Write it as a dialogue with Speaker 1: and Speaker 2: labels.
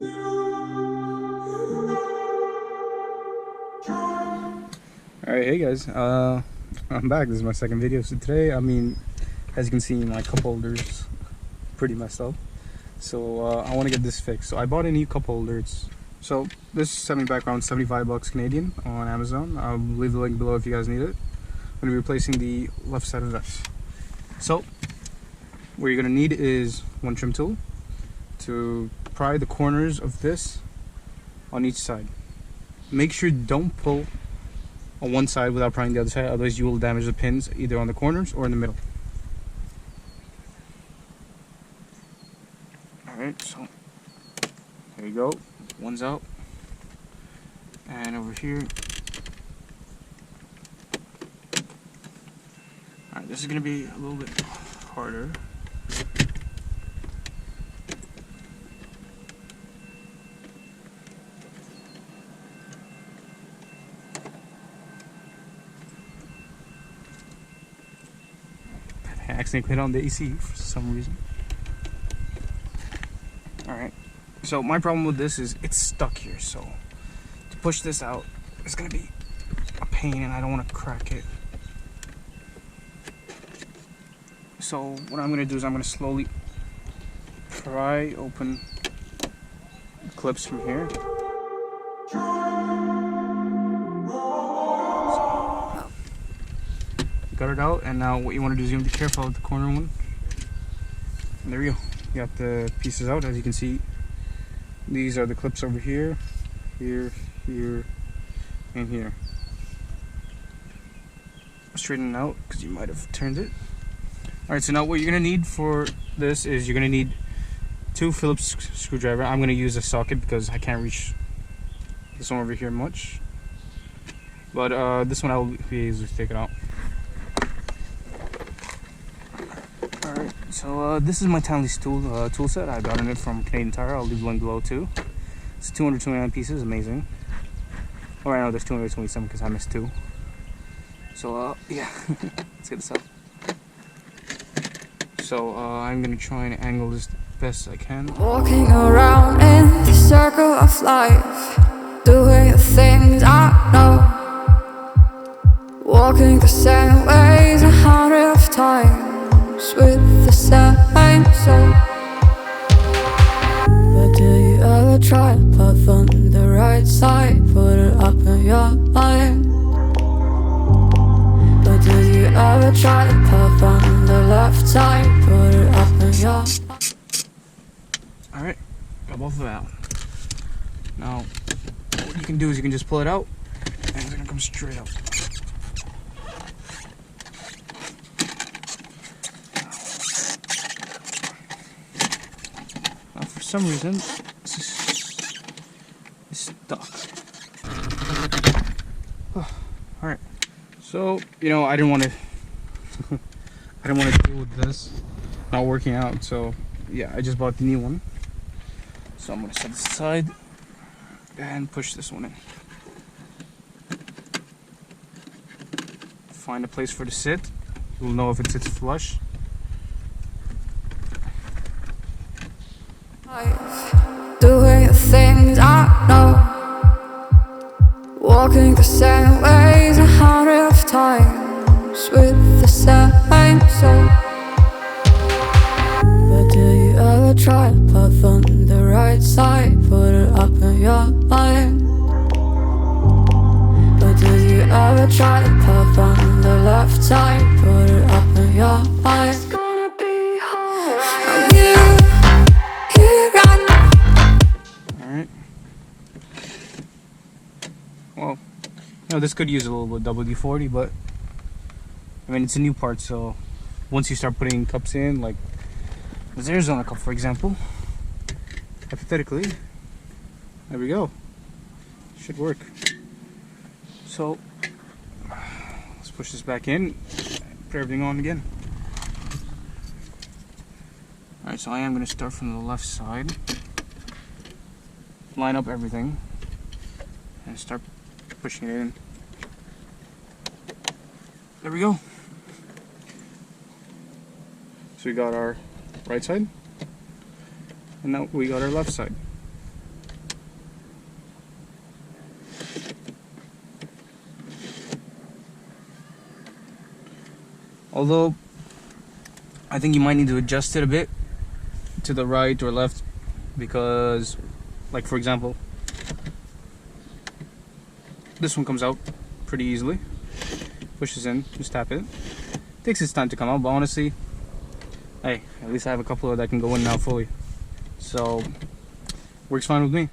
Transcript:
Speaker 1: Alright, hey guys, I'm back. This is my second video. So today, as you can see, my cup holder's pretty messed up. So I want to get this fixed. So I bought a new cup holder. So this set me back around 75 bucks Canadian on Amazon. I'll leave the link below if you guys need it. I'm going to be replacing the left side of this. So what you're going to need is one trim tool to pry the corners of this on each side. Make sure you don't pull on one side without prying the other side, otherwise you will damage the pins either on the corners or in the middle. Alright, so there you go, one's out, and over here. Alright, this is going to be a little bit harder. I accidentally hit on the AC for some reason. Alright, so my problem with this is it's stuck here, so to push this out it's gonna be a pain and I don't want to crack it. So what I'm gonna do is I'm gonna slowly pry open the clips from here. Got it out, and now what you want to do is you want to be careful with the corner one. And there you go. You got the pieces out. As you can see, these are the clips over here, here, here, and here. Straighten it out because you might have turned it. Alright, so now what you're going to need for this is you're going to need two Phillips screwdriver. I'm going to use a socket because I can't reach this one over here much. But this one I will be able to take it out. Alright, so this is my Townley's tool set. I got it from Canadian Tire. I'll leave the link below too. It's 229 pieces, amazing. Oh, right now there's 227 because I missed two. So yeah, let's get this out. So I'm gonna try and angle this the best I can.
Speaker 2: Walking around in the circle of life, doing the things I know, walking the same ways 100 times. With the same soul. But do you ever try to path on the right side, put it up in your mind? But do you ever try to path on the left side, put it up in your mind?
Speaker 1: Alright, got both of them out. Now what you can do is you can just pull it out and it's gonna come straight out. For some reason, it's stuck. Alright, so I didn't want to deal with this not working out, so yeah, I just bought the new one. So I'm gonna set this aside and push this one in. Find a place for it to sit. You'll know if it sits flush.
Speaker 2: Doing the things I know, walking the same ways 100 times with the same soul. But do you ever try to path on the right side, put it up in your mind? But do you ever try to path on the left side, put it up in your mind? It's gonna be hard. I'm here right now.
Speaker 1: Alright. Well, this could use a little bit WD-40, but it's a new part, so once you start putting cups in, like this Arizona cup for example, hypothetically, there we go, should work. So let's push this back in, put everything on again. Alright, so I am going to start from the left side, line up everything, and start pushing it in. There we go. So we got our right side, and now we got our left side. Although I think you might need to adjust it a bit to the right or left, because like for example this one comes out pretty easily, pushes in, just tap it, takes its time to come out, but honestly, hey, at least I have a couple that can go in now fully, so works fine with me.